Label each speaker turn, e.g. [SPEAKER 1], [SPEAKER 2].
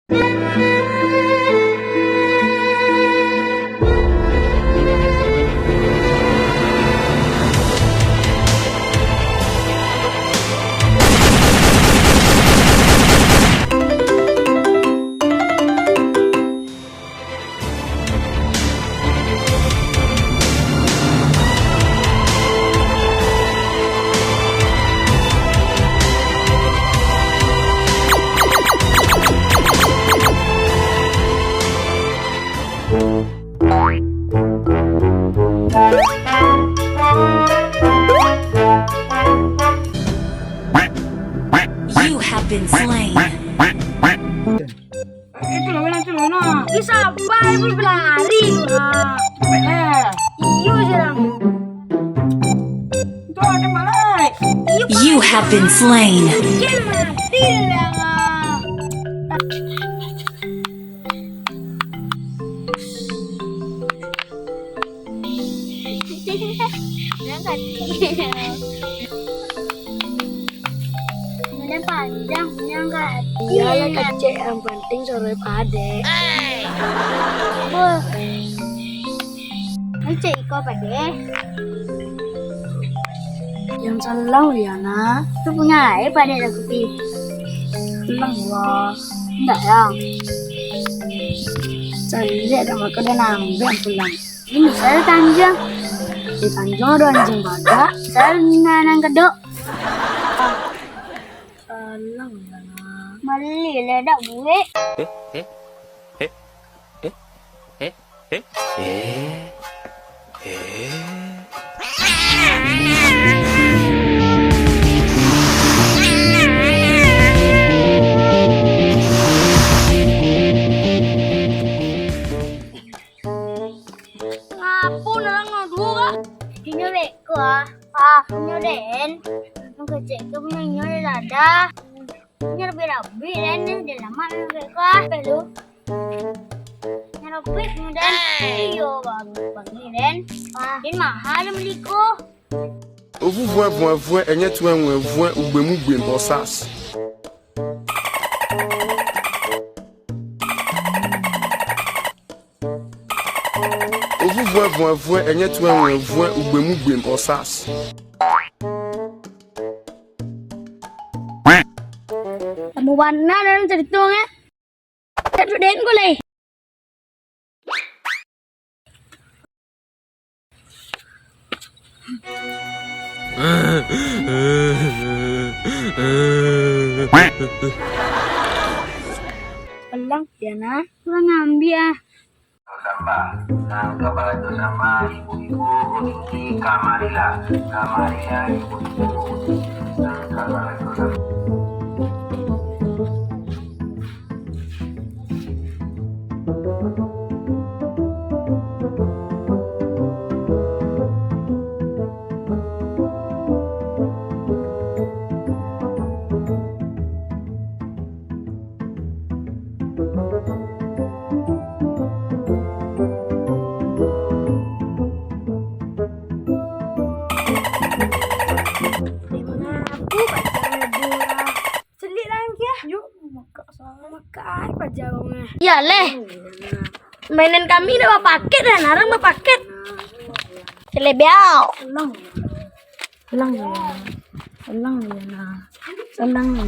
[SPEAKER 1] You have been slain.
[SPEAKER 2] Itu loh, bisa baik berlari lah. Iyo jarang. Itu ada malah.
[SPEAKER 1] You have been slain.
[SPEAKER 2] Mati lah. Punya panjang, punya enggak? Iya ya kecil, yang penting sore pade. Wah, kecil iko pade. Yang selang ya nak. Itu punya air pade ada putih. Selang wah, enggak ya? Jadi ada mereka dan ambil pulang. Ini saya tanjang. Di tanjang ada anjing pada. Saya nanang kedok. Lang ya nak. Mali ledak buik. Ngapun lang ngadu ka? Dinyorek ko ah. Dinyoren. Ang kecil ko punya dada. Punya rabi-rabi dan dia lama nyorek ko ah. Pelu. Nyorek kemudian iyo bagi dan. Din mahal beli ko.
[SPEAKER 3] Ovu voin enye tu enwe voin ugbemu gbem bosas. Ovu voin enye tu enwe voin ugbemu gbem bosas.
[SPEAKER 2] Kamu warna dalam ceritanya. Terden ko leh. Pelang ya nak, kurang ngambil ah.
[SPEAKER 4] Samba, nang kepala itu sama ibu-ibu ini kamarilah ibu-ibu nang kepala itu sama.
[SPEAKER 2] Ya leh, mainan kami udah paket dan narang paket. Celebiao. Elang ya, elang ya, elang ya.